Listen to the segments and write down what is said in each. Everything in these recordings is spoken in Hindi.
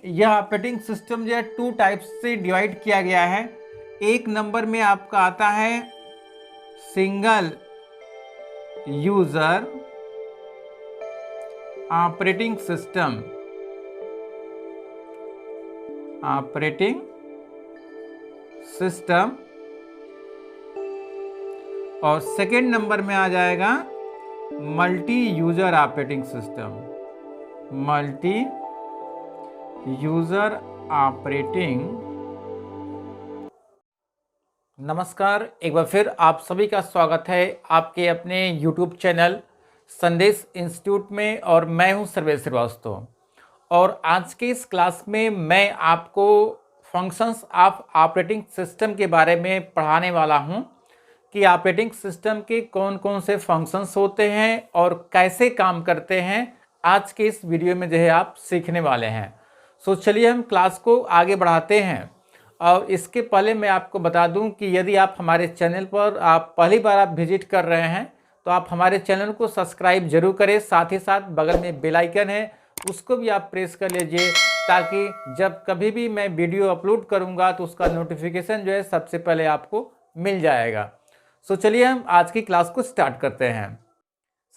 यह ऑपरेटिंग सिस्टम जो है 2 टाइप्स से डिवाइड किया गया है। एक नंबर में आपका आता है सिंगल यूजर ऑपरेटिंग सिस्टम, और सेकेंड नंबर में आ जाएगा multi user operating system, multi user operating. नमस्कार, एक बार फिर आप सभी का स्वागत है आपके अपने YouTube चैनल संदेश इंस्टीट्यूट में, और मैं हूं सर्वेश श्रीवास्तव। और आज के इस क्लास में मैं आपको फंक्शंस ऑफ ऑपरेटिंग सिस्टम के बारे में पढ़ाने वाला हूं कि ऑपरेटिंग सिस्टम के कौन कौन से फंक्शंस होते हैं और कैसे काम करते हैं। आज के इस वीडियो में जो है आप सीखने वाले हैं। सो चलिए हम क्लास को आगे बढ़ाते हैं। और इसके पहले मैं आपको बता दूं कि यदि आप हमारे चैनल पर पहली बार आप विजिट कर रहे हैं तो आप हमारे चैनल को सब्सक्राइब जरूर करें। साथ ही साथ बगल में बेल आइकन है, उसको भी आप प्रेस कर लीजिए, ताकि जब कभी भी मैं वीडियो अपलोड करूंगा तो उसका नोटिफिकेशन जो है सबसे पहले आपको मिल जाएगा। सो चलिए हम आज की क्लास को स्टार्ट करते हैं।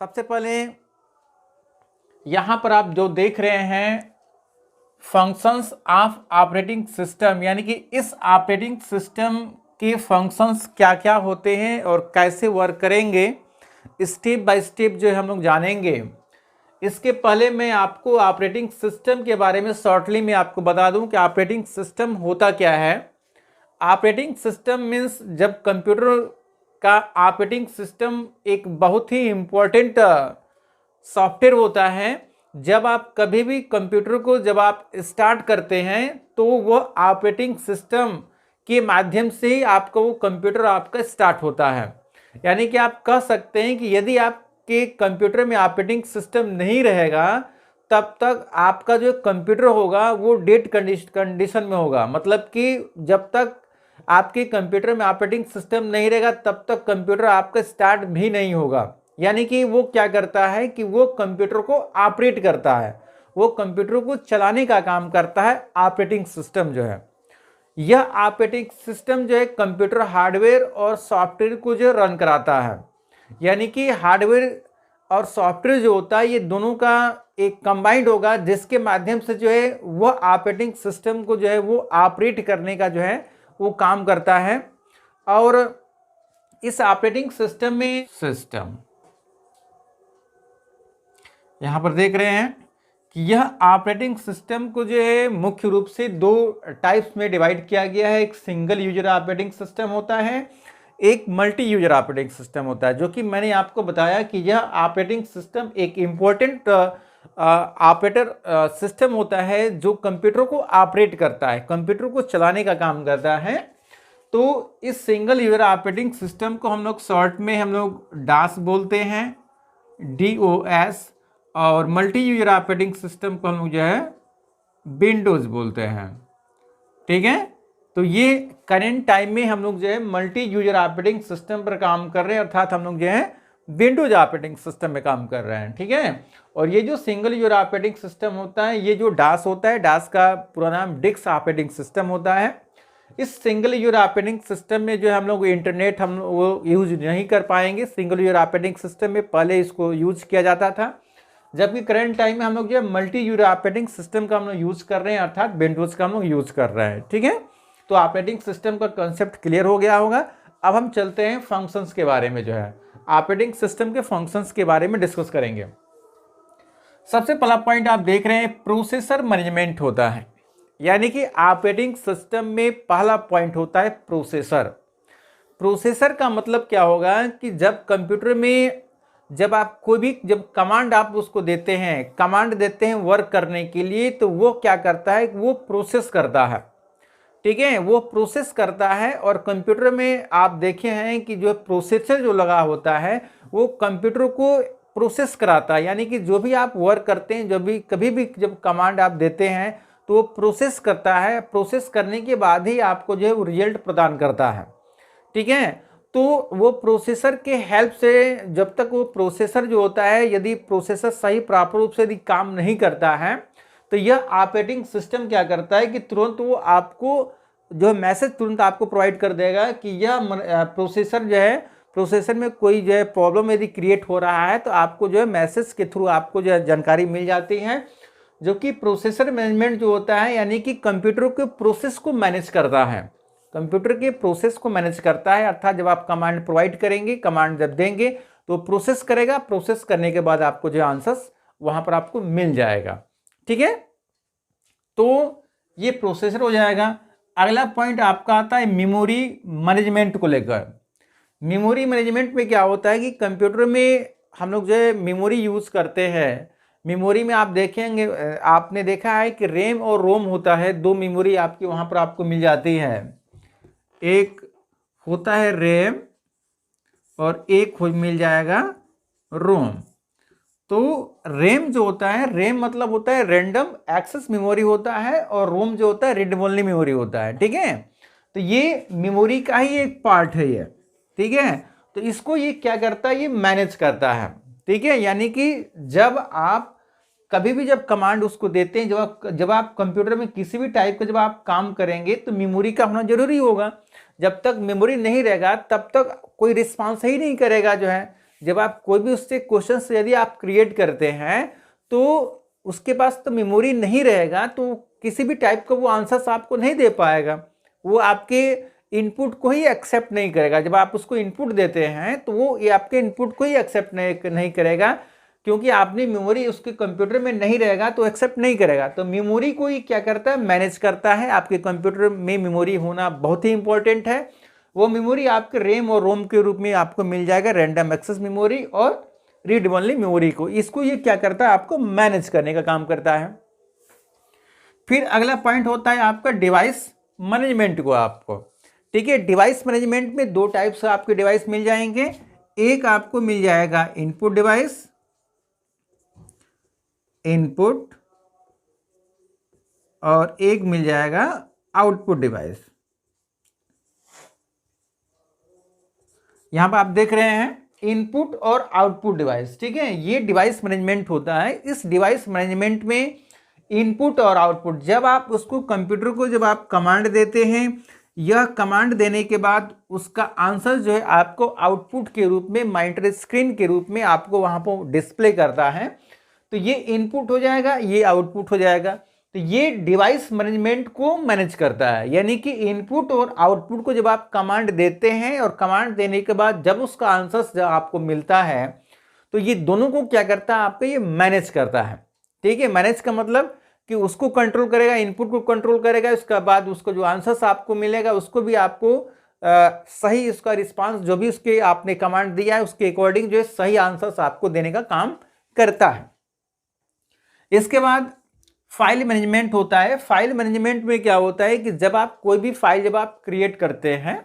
सबसे पहले यहाँ पर आप जो देख रहे हैं फंक्शंस ऑफ ऑपरेटिंग सिस्टम, यानी कि इस ऑपरेटिंग सिस्टम के फंक्शंस क्या क्या होते हैं और कैसे वर्क करेंगे, स्टेप बाय स्टेप जो है हम लोग जानेंगे। इसके पहले मैं आपको ऑपरेटिंग सिस्टम के बारे में शॉर्टली में आपको बता दूं कि ऑपरेटिंग सिस्टम होता क्या है। ऑपरेटिंग सिस्टम मीन्स जब कंप्यूटर का ऑपरेटिंग सिस्टम एक बहुत ही इम्पोर्टेंट सॉफ्टवेयर होता है। जब आप कभी भी कंप्यूटर को जब आप स्टार्ट करते हैं तो वह ऑपरेटिंग सिस्टम के माध्यम से ही आपका वो कंप्यूटर आपका स्टार्ट होता है। यानी कि आप कह सकते हैं कि यदि आपके कंप्यूटर में ऑपरेटिंग सिस्टम नहीं रहेगा तब तक आपका जो कंप्यूटर होगा वो डेड कंडीशन में होगा। मतलब कि जब तक आपके कंप्यूटर में ऑपरेटिंग सिस्टम नहीं रहेगा तब तक कंप्यूटर आपका स्टार्ट भी नहीं होगा। यानी कि वो क्या करता है कि वो कंप्यूटर को ऑपरेट करता है, वो कंप्यूटर को चलाने का काम करता है ऑपरेटिंग सिस्टम जो है। यह ऑपरेटिंग सिस्टम जो है कंप्यूटर हार्डवेयर और सॉफ्टवेयर को जो रन कराता है। यानी कि हार्डवेयर और सॉफ्टवेयर जो होता है ये दोनों का एक कंबाइंड होगा, जिसके माध्यम से जो है वह ऑपरेटिंग सिस्टम को जो है वो ऑपरेट करने का जो है वो काम करता है। और इस ऑपरेटिंग सिस्टम में यहां पर देख रहे हैं कि यह ऑपरेटिंग सिस्टम को जो है मुख्य रूप से 2 टाइप्स में डिवाइड किया गया है। एक सिंगल यूजर ऑपरेटिंग सिस्टम होता है, एक मल्टी यूजर ऑपरेटिंग सिस्टम होता है, जो कि मैंने आपको बताया कि यह ऑपरेटिंग सिस्टम एक इम्पोर्टेंट ऑपरेटर सिस्टम होता है जो कंप्यूटर को ऑपरेट करता है, कंप्यूटर को चलाने का काम करता है। तो इस सिंगल यूजर ऑपरेटिंग सिस्टम को हम लोग शॉर्ट में हम लोग डास बोलते हैं, DOS, और मल्टी यूजर ऑपरेटिंग सिस्टम को हम लोग जो है विंडोज बोलते हैं। ठीक है, तो ये करेंट टाइम में हम लोग जो है मल्टी यूजर ऑपरेटिंग सिस्टम पर काम कर रहे हैं, अर्थात हम लोग जो है विंडोज ऑपरेटिंग सिस्टम में काम कर रहे हैं। ठीक है, और ये जो सिंगल यूजर ऑपरेटिंग सिस्टम होता है, ये जो डास होता है, डास का पूरा नाम डिस्क ऑपरेटिंग सिस्टम होता है। इस सिंगल यूजर ऑपरेटिंग सिस्टम में जो है हम लोग इंटरनेट हम वो यूज नहीं कर पाएंगे। सिंगल यूजर ऑपरेटिंग सिस्टम में पहले इसको यूज किया जाता था, जबकि करंट टाइम में हम लोग जो है मल्टी यूजर ऑपरेटिंग सिस्टम का हम लोग यूज कर रहे हैं, अर्थात विंडोज का हम लोग यूज कर रहे हैं। ठीक है, तो ऑपरेटिंग सिस्टम का कंसेप्ट क्लियर हो गया होगा। अब हम चलते हैं फंक्शंस के बारे में, जो है ऑपरेटिंग सिस्टम के फंक्शंस के बारे में डिस्कस करेंगे। सबसे पहला पॉइंट आप देख रहे हैं प्रोसेसर मैनेजमेंट होता है। यानी कि ऑपरेटिंग सिस्टम में पहला पॉइंट होता है प्रोसेसर। प्रोसेसर का मतलब क्या होगा कि जब कंप्यूटर में जब आप कोई भी जब कमांड आप उसको देते हैं वर्क करने के लिए, तो वो क्या करता है, वो प्रोसेस करता है। ठीक है, वो प्रोसेस करता है। और कंप्यूटर में आप देखे हैं कि जो प्रोसेसर जो लगा होता है वो कंप्यूटर को प्रोसेस कराता है। यानी कि जो भी आप वर्क करते हैं, जब भी कभी भी जब कमांड आप देते हैं तो वो प्रोसेस करता है। प्रोसेस करने के बाद ही आपको जो है वो रिजल्ट प्रदान करता है। ठीक है, तो वो प्रोसेसर के हेल्प से, जब तक वो प्रोसेसर जो होता है, यदि प्रोसेसर सही प्रॉपर रूप से यदि काम नहीं करता है तो यह ऑपरेटिंग सिस्टम क्या करता है कि तुरंत वो आपको जो मैसेज तुरंत आपको प्रोवाइड कर देगा कि यह प्रोसेसर जो है, प्रोसेसर में कोई जो है प्रॉब्लम यदि क्रिएट हो रहा है तो आपको जो है मैसेज के थ्रू आपको जो है जानकारी मिल जाती है, जो कि प्रोसेसर मैनेजमेंट जो होता है यानी कि कंप्यूटर के प्रोसेस को मैनेज करता है, कंप्यूटर के प्रोसेस को मैनेज करता है। अर्थात जब आप कमांड प्रोवाइड करेंगे, कमांड जब देंगे तो प्रोसेस करेगा, प्रोसेस करने के बाद आपको जो आंसर्स वहां पर आपको मिल जाएगा। ठीक है, तो ये प्रोसेसर हो जाएगा। अगला पॉइंट आपका आता है मेमोरी मैनेजमेंट को लेकर। मेमोरी मैनेजमेंट में क्या होता है कि कंप्यूटर में हम लोग जो है मेमोरी यूज़ करते हैं। मेमोरी में आप देखेंगे, आपने देखा है कि रैम और रोम होता है, दो मेमोरी आपकी वहाँ पर आपको मिल जाती है। एक होता है रैम और एक मिल जाएगा रोम। तो रैम जो होता है, रैम मतलब होता है रैंडम एक्सेस मेमोरी होता है, और रोम जो होता है रीड ओनली मेमोरी होता है। ठीक है, तो ये मेमोरी का ही एक पार्ट है ये। ठीक है, तो इसको ये क्या करता है, ये मैनेज करता है। ठीक है, यानी कि जब आप कभी भी जब कमांड उसको देते हैं, जब आप कंप्यूटर में किसी भी टाइप का जब आप काम करेंगे तो मेमोरी का होना जरूरी होगा। जब तक मेमोरी नहीं रहेगा तब तक कोई रिस्पांस ही नहीं करेगा जो है। जब आप कोई भी उससे क्वेश्चन यदि आप क्रिएट करते हैं तो उसके पास तो मेमोरी नहीं रहेगा, तो किसी भी टाइप का वो आंसर्स आपको नहीं दे पाएगा, वो आपके इनपुट को ही एक्सेप्ट नहीं करेगा। जब आप उसको इनपुट देते हैं तो वो ये आपके इनपुट को ही एक्सेप्ट नहीं करेगा, क्योंकि आपने मेमोरी उसके कंप्यूटर में नहीं रहेगा तो एक्सेप्ट नहीं करेगा। तो मेमोरी को ही क्या करता है, मैनेज करता है। आपके कंप्यूटर में मेमोरी होना बहुत ही इंपॉर्टेंट है। वो मेमोरी आपके रैम और रोम के रूप में आपको मिल जाएगा, रैंडम एक्सेस मेमोरी और रीड ओनली मेमोरी को। इसको ये क्या करता है, आपको मैनेज करने का काम करता है। फिर अगला पॉइंट होता है आपका डिवाइस मैनेजमेंट को आपको। ठीक है, डिवाइस मैनेजमेंट में दो टाइप से आपके डिवाइस मिल जाएंगे। एक आपको मिल जाएगा इनपुट डिवाइस, इनपुट, और एक मिल जाएगा आउटपुट डिवाइस। यहां पर आप देख रहे हैं इनपुट और आउटपुट डिवाइस। ठीक है, ये डिवाइस मैनेजमेंट होता है। इस डिवाइस मैनेजमेंट में इनपुट और आउटपुट, जब आप उसको कंप्यूटर को जब आप कमांड देते हैं, यह कमांड देने के बाद उसका आंसर जो है आपको आउटपुट के रूप में मॉनिटर स्क्रीन के रूप में आपको वहां पर डिस्प्ले करता है। तो ये इनपुट हो जाएगा, ये आउटपुट हो जाएगा। तो ये डिवाइस मैनेजमेंट को मैनेज करता है, यानी कि इनपुट और आउटपुट को जब आप कमांड देते हैं और कमांड देने के बाद जब उसका आंसर जब आपको मिलता है तो ये दोनों को क्या करता है, आपका ये मैनेज करता है। ठीक है, मैनेज का मतलब कि उसको कंट्रोल करेगा, इनपुट को कंट्रोल करेगा, उसके बाद उसको जो आंसर्स आपको मिलेगा उसको भी आपको सही उसका रिस्पांस जो भी उसके आपने कमांड दिया है उसके अकॉर्डिंग जो है सही आंसर्स आपको देने का काम करता है। इसके बाद फाइल मैनेजमेंट होता है। फाइल मैनेजमेंट में क्या होता है कि जब आप कोई भी फाइल जब आप क्रिएट करते हैं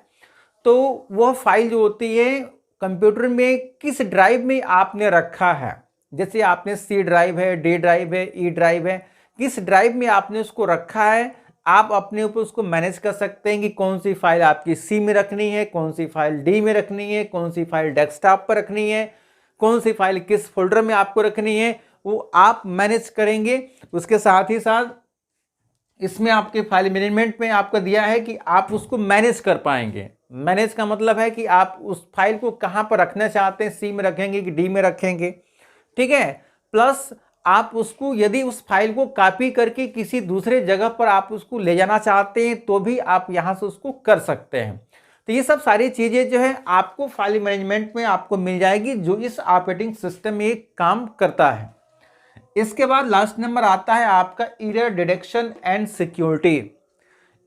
तो वह फाइल जो होती है कंप्यूटर में किस ड्राइव में आपने रखा है, जैसे आपने सी ड्राइव है, डी ड्राइव है, ई ड्राइव है, किस ड्राइव में आपने उसको रखा है, आप अपने ऊपर उसको मैनेज कर सकते हैं कि कौन सी फाइल आपकी सी में रखनी है, कौन सी फाइल डी में रखनी है, कौन सी फाइल डेस्कटॉप पर रखनी है, कौन सी फाइल किस फोल्डर में आपको रखनी है, वो आप मैनेज करेंगे। उसके साथ ही साथ इसमें आपके फाइल मैनेजमेंट में आपको दिया है कि आप उसको मैनेज कर पाएंगे। मैनेज का मतलब है कि आप उस फाइल को कहां पर रखना चाहते हैं, सी में रखेंगे कि डी में रखेंगे। ठीक है, प्लस आप उसको यदि उस फाइल को कॉपी करके किसी दूसरे जगह पर आप उसको ले जाना चाहते हैं तो भी आप यहां से उसको कर सकते हैं। तो ये सब सारी चीजें जो है आपको फाइल मैनेजमेंट में आपको मिल जाएगी, जो इस ऑपरेटिंग सिस्टम में काम करता है। इसके बाद लास्ट नंबर आता है आपका एरर डिटेक्शन एंड सिक्योरिटी।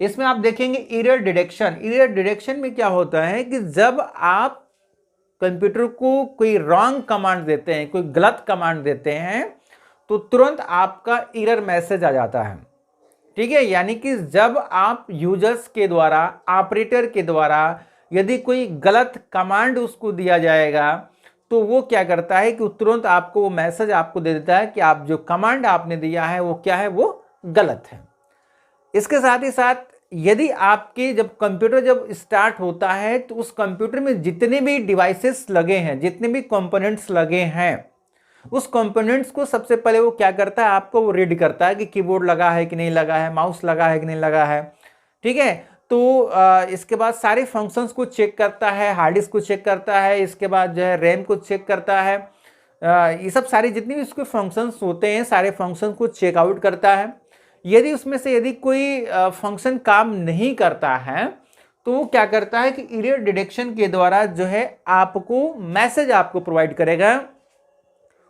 इसमें आप देखेंगे एरर डिटेक्शन। एरर डिटेक्शन में क्या होता है कि जब आप कंप्यूटर को कोई रॉन्ग कमांड देते हैं, कोई गलत कमांड देते हैं, तो तुरंत आपका एरर मैसेज आ जाता है। ठीक है, यानी कि जब आप यूजर्स के द्वारा, ऑपरेटर के द्वारा यदि कोई गलत कमांड उसको दिया जाएगा तो वो क्या करता है कि तुरंत आपको वो मैसेज आपको दे देता है कि आप जो कमांड आपने दिया है वो क्या है, वो गलत है। इसके साथ ही साथ यदि आपके जब कंप्यूटर जब स्टार्ट होता है तो उस कंप्यूटर में जितने भी डिवाइसेस लगे हैं, जितने भी कंपोनेंट्स लगे हैं, उस कंपोनेंट्स को सबसे पहले वो क्या करता है, आपको वो रीड करता है कि कीबोर्ड लगा है कि नहीं लगा है, माउस लगा है कि नहीं लगा है, ठीक है। तो इसके बाद सारे फंक्शंस को चेक करता है, हार्ड डिस्क को चेक करता है, इसके बाद जो है रैम को चेक करता है, ये सब सारी जितनी भी उसके फंक्शंस होते हैं सारे फंक्शन को चेकआउट करता है। यदि उसमें से यदि कोई फंक्शन काम नहीं करता है तो वो क्या करता है कि एरर डिटेक्शन के द्वारा जो है आपको मैसेज आपको प्रोवाइड करेगा।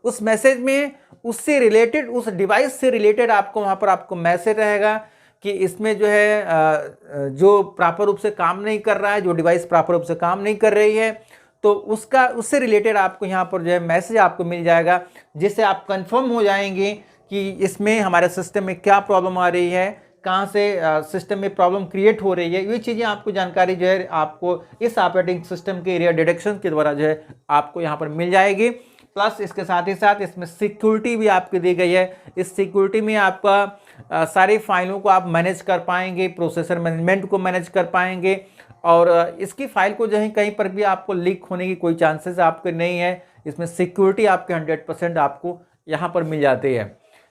उस मैसेज में उससे रिलेटेड, उस डिवाइस से रिलेटेड आपको वहाँ पर आपको मैसेज रहेगा कि इसमें जो है जो प्रॉपर रूप से काम नहीं कर रहा है, जो डिवाइस प्रॉपर रूप से काम नहीं कर रही है, तो उससे रिलेटेड आपको यहाँ पर जो है मैसेज आपको मिल जाएगा, जिससे आप कंफर्म हो जाएंगे कि इसमें हमारे सिस्टम में क्या प्रॉब्लम आ रही है, कहाँ से सिस्टम में प्रॉब्लम क्रिएट हो रही है। ये चीज़ें आपको जानकारी जो है आपको इस ऑपरेटिंग सिस्टम के एरिया डिटेक्शन के द्वारा जो है आपको यहाँ पर मिल जाएगी। प्लस इसके साथ ही साथ इसमें सिक्योरिटी भी आपकी दी गई है। इस सिक्योरिटी में आपका सारी फाइलों को आप मैनेज कर पाएंगे, प्रोसेसर मैनेजमेंट को मैनेज कर पाएंगे, और इसकी फाइल को जो है कहीं पर भी आपको लीक होने की कोई चांसेस आपके नहीं है। इसमें सिक्योरिटी आपके 100% आपको यहाँ पर मिल जाती है,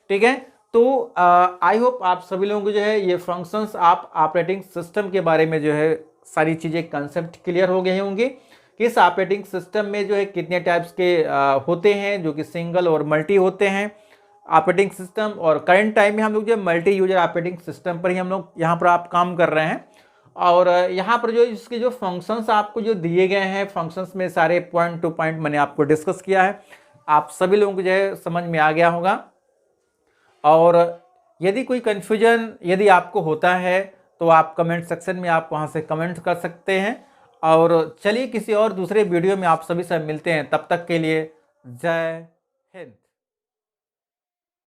ठीक है। तो आई होप आप सभी लोगों को जो है ये फंक्शंस, आप ऑपरेटिंग सिस्टम के बारे में जो है सारी चीज़ें कंसेप्ट क्लियर हो गए होंगे कि इस ऑपरेटिंग सिस्टम में जो है कितने टाइप्स के होते हैं, जो कि सिंगल और मल्टी होते हैं ऑपरेटिंग सिस्टम। और करंट टाइम में हम लोग जो मल्टी यूजर ऑपरेटिंग सिस्टम पर ही हम लोग यहाँ पर आप काम कर रहे हैं। और यहाँ पर जो इसके जो फंक्शंस आपको जो दिए गए हैं, फंक्शंस में सारे पॉइंट टू पॉइंट मैंने आपको डिस्कस किया है, आप सभी लोगों को जो है समझ में आ गया होगा। और यदि कोई कन्फ्यूजन यदि आपको होता है तो आप कमेंट सेक्शन में आप वहाँ से कमेंट कर सकते हैं। और चलिए किसी और दूसरे वीडियो में आप सभी से मिलते हैं, तब तक के लिए जय हिंद।